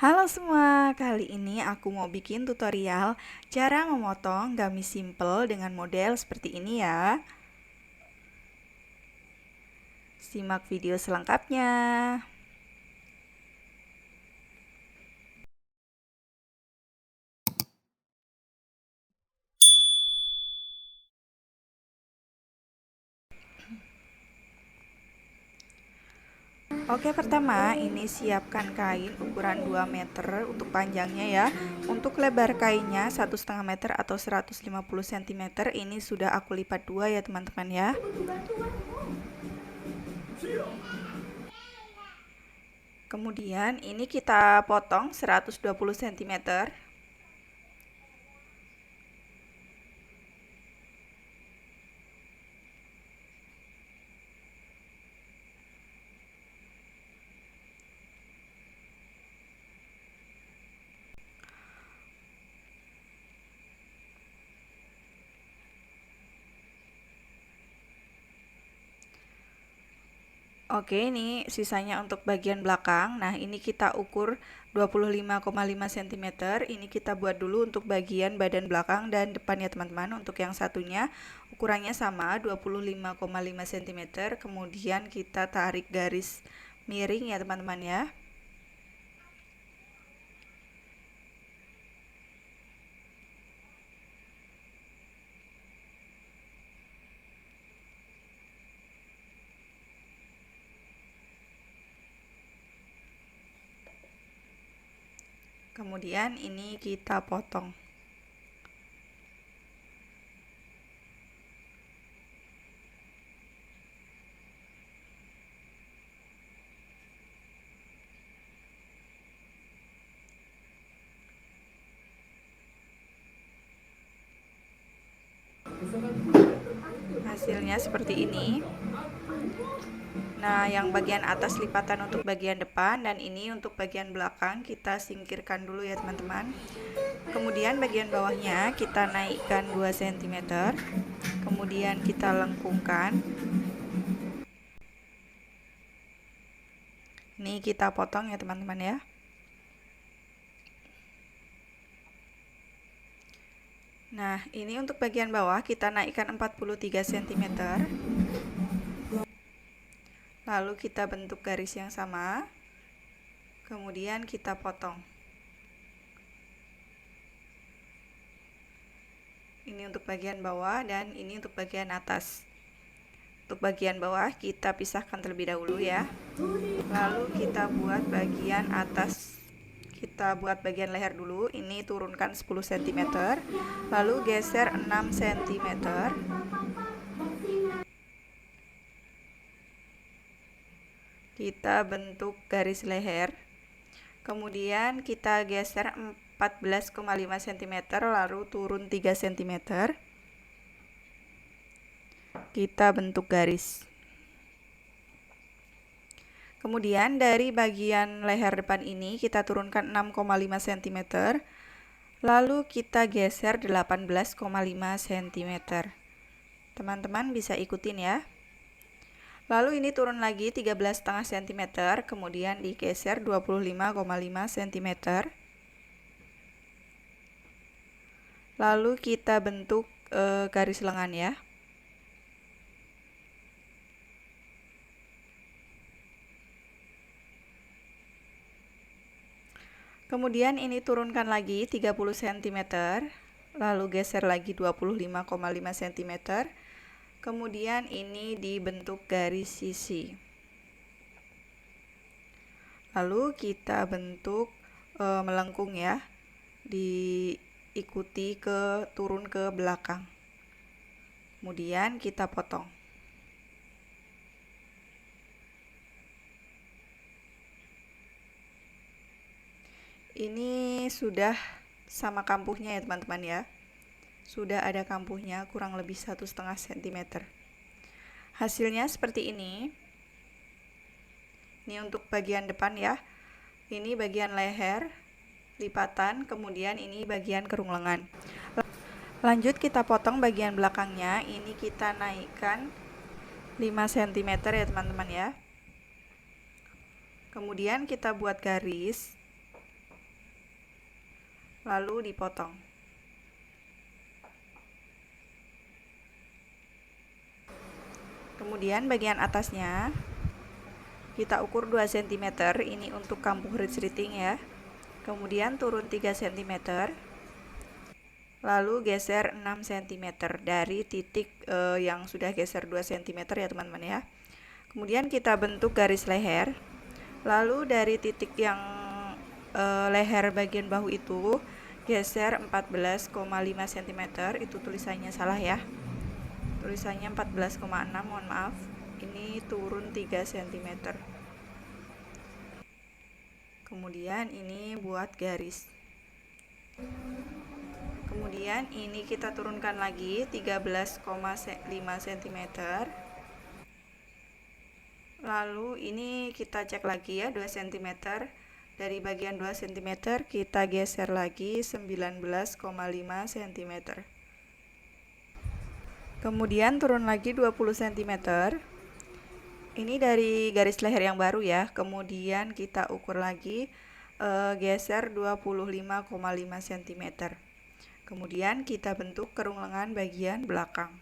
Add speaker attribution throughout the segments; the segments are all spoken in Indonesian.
Speaker 1: Halo semua, kali ini aku mau bikin tutorial cara memotong gamis simple dengan model seperti ini ya. Simak video selengkapnya. Oke, pertama ini siapkan kain ukuran 2 meter untuk panjangnya ya. Untuk lebar kainnya 1,5 meter atau 150 cm. Ini sudah aku lipat dua ya teman-teman ya. Kemudian ini kita potong 120 cm. Oke, ini sisanya untuk bagian belakang. Nah, ini kita ukur 25,5 cm. Ini kita buat dulu untuk bagian badan belakang dan depan ya teman-teman. Untuk yang satunya ukurannya sama 25,5 cm. Kemudian kita tarik garis miring ya teman-teman ya. Kemudian ini kita potong. Hasilnya seperti ini. Nah, yang bagian atas lipatan untuk bagian depan dan ini untuk bagian belakang kita singkirkan dulu ya teman-teman. Kemudian bagian bawahnya kita naikkan 2 cm. Kemudian kita lengkungkan. Ini kita potong ya teman-teman ya. Nah, ini untuk bagian bawah kita naikkan 43 cm. Lalu kita bentuk garis yang sama. Kemudian kita potong. Ini untuk bagian bawah dan ini untuk bagian atas. Untuk bagian bawah kita pisahkan terlebih dahulu ya. Lalu kita buat bagian atas. Kita buat bagian leher dulu. Ini turunkan 10 cm. Lalu geser 6 cm. Kita bentuk garis leher. Kemudian kita geser 14,5 cm lalu turun 3 cm. Kita bentuk garis. Kemudian dari bagian leher depan ini kita turunkan 6,5 cm. Lalu kita geser 18,5 cm. Teman-teman bisa ikutin ya. Lalu ini turun lagi 13,5 cm, kemudian digeser 25,5 cm. Lalu kita bentuk garis lengan ya. Kemudian ini turunkan lagi 30 cm, lalu geser lagi 25,5 cm. Kemudian ini dibentuk garis sisi. Lalu kita bentuk melengkung ya. Diikuti turun ke belakang. Kemudian kita potong. Ini sudah sama kampuhnya ya teman-teman ya. Sudah ada kampuhnya kurang lebih 1,5 cm. Hasilnya seperti ini. Ini untuk bagian depan ya. Ini bagian leher, lipatan, kemudian ini bagian kerung lengan. Lanjut kita potong bagian belakangnya. Ini kita naikkan 5 cm ya teman-teman ya. Kemudian kita buat garis. lalu dipotong. Kemudian bagian atasnya kita ukur 2 cm, ini untuk kampuh resleting ya. Kemudian turun 3 cm, lalu geser 6 cm dari titik yang sudah geser 2 cm ya teman-teman ya. Kemudian kita bentuk garis leher, lalu dari titik yang leher bagian bahu itu geser 14,5 cm, itu tulisannya salah ya, tulisannya 14,6, mohon maaf, ini turun 3 cm. Kemudian ini buat garis. Kemudian ini kita turunkan lagi 13,5 cm. Lalu ini kita cek lagi ya 2 cm. Dari bagian 2 cm kita geser lagi 19,5 cm. Kemudian turun lagi 20 cm. Ini dari garis leher yang baru ya. Kemudian kita ukur lagi geser 25,5 cm. Kemudian kita bentuk kerung lengan bagian belakang.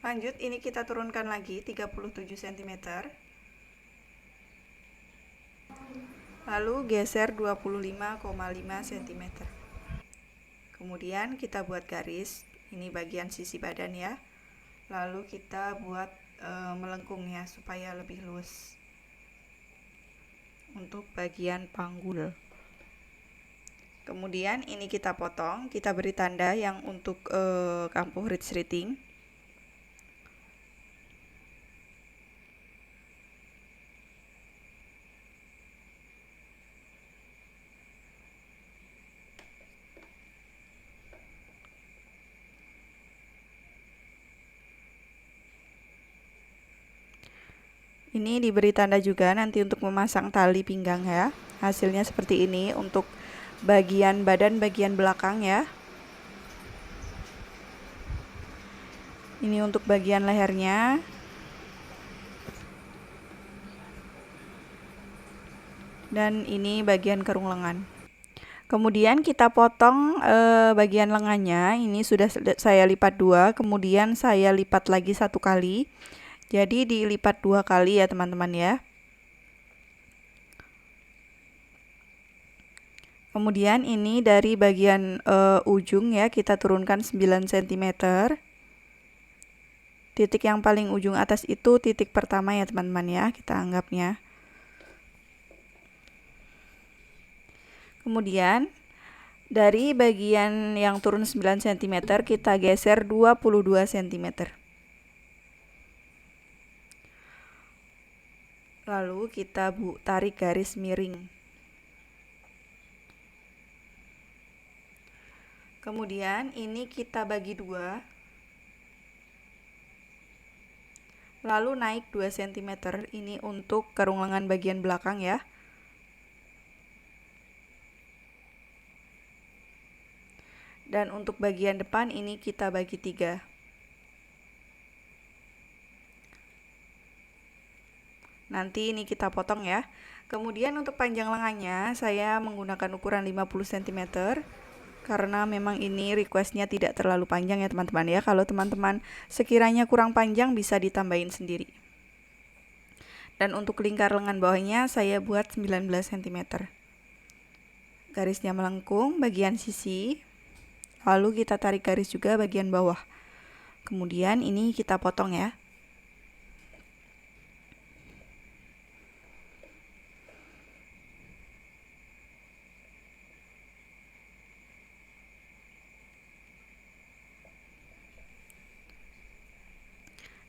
Speaker 1: Lanjut, ini kita turunkan lagi 37 cm. Lalu geser 25,5 cm. Kemudian kita buat garis, ini bagian sisi badan ya. Lalu kita buat melengkungnya supaya lebih luas. Untuk bagian panggul. Kemudian ini kita potong, kita beri tanda yang untuk kampuh resleting. Ini diberi tanda juga nanti untuk memasang tali pinggang ya. Hasilnya seperti ini untuk bagian badan bagian belakang ya. Ini untuk bagian lehernya. Dan ini bagian kerung lengan. Kemudian kita potong bagian lengannya. Ini sudah saya lipat 2, kemudian saya lipat lagi 1 kali. Jadi dilipat 2 kali ya teman-teman ya. Kemudian ini dari bagian ujung ya, kita turunkan 9 cm. Titik yang paling ujung atas itu titik pertama ya teman-teman ya, kita anggapnya. Kemudian dari bagian yang turun 9 cm kita geser 22 cm. Lalu kita tarik garis miring. Kemudian ini kita bagi 2. Lalu naik 2 cm. Ini untuk kerung lengan bagian belakang ya. Dan untuk bagian depan ini kita bagi 3. Nanti ini kita potong ya. Kemudian untuk panjang lengannya saya menggunakan ukuran 50 cm. Karena memang ini requestnya tidak terlalu panjang ya teman-teman ya. Kalau teman-teman sekiranya kurang panjang bisa ditambahin sendiri. Dan untuk lingkar lengan bawahnya saya buat 19 cm. Garisnya melengkung bagian sisi. Lalu kita tarik garis juga bagian bawah. Kemudian ini kita potong ya.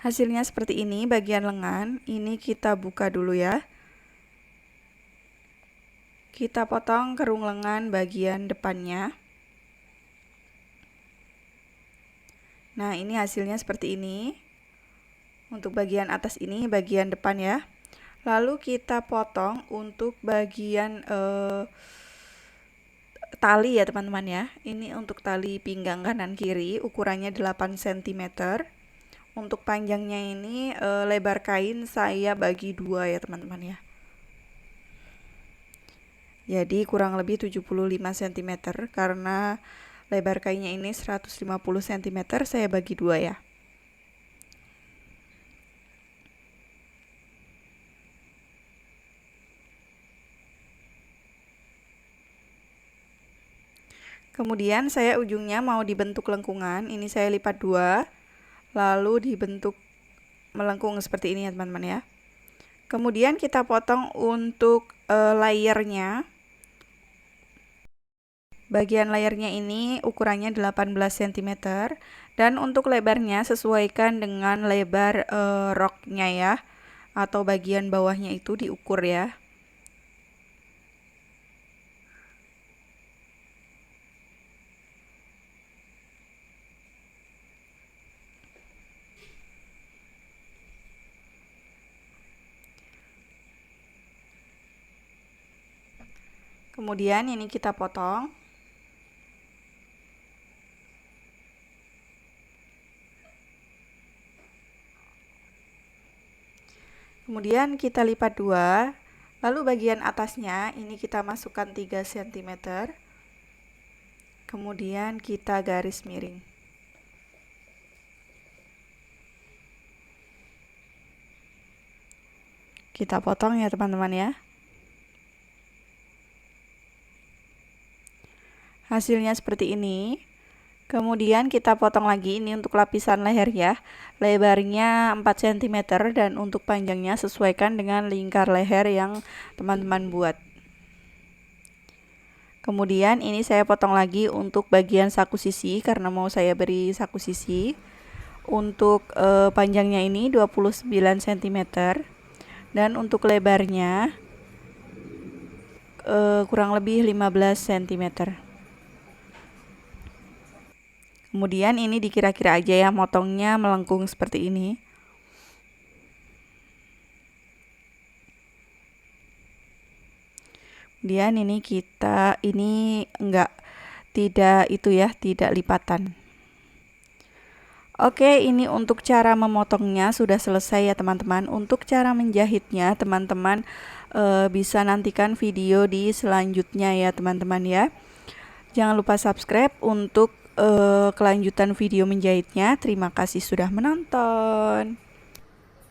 Speaker 1: Hasilnya seperti ini bagian lengan. Ini kita buka dulu ya. Kita potong kerung lengan bagian depannya. Nah, ini hasilnya seperti ini. Untuk bagian atas ini bagian depan ya. Lalu kita potong untuk bagian tali ya teman-teman ya. Ini untuk tali pinggang kanan kiri, ukurannya 8 cm. Untuk panjangnya ini lebar kain saya bagi 2 ya teman-teman ya. Jadi kurang lebih 75 cm karena lebar kainnya ini 150 cm, saya bagi 2 ya. Kemudian saya ujungnya mau dibentuk lengkungan, ini saya lipat 2, lalu dibentuk melengkung seperti ini ya teman-teman ya. Kemudian kita potong untuk layernya. Bagian layarnya ini ukurannya 18 cm dan untuk lebarnya sesuaikan dengan lebar roknya ya, atau bagian bawahnya itu diukur ya. Kemudian ini kita potong. Kemudian kita lipat 2, lalu bagian atasnya ini kita masukkan 3 cm. Kemudian kita garis miring. Kita potong ya teman-teman ya. Hasilnya seperti ini. Kemudian kita potong lagi ini untuk lapisan leher ya. Lebarnya 4 cm dan untuk panjangnya sesuaikan dengan lingkar leher yang teman-teman buat. Kemudian ini saya potong lagi untuk bagian saku sisi karena mau saya beri saku sisi. Untuk panjangnya ini 29 cm dan untuk lebarnya kurang lebih 15 cm. Kemudian ini dikira-kira aja ya, motongnya melengkung seperti ini. Kemudian ini tidak lipatan. Oke, ini untuk cara memotongnya sudah selesai ya teman-teman. Untuk cara menjahitnya teman-teman bisa nantikan video di selanjutnya ya teman-teman ya. Jangan lupa subscribe untuk kelanjutan video menjahitnya. Terima kasih sudah menonton.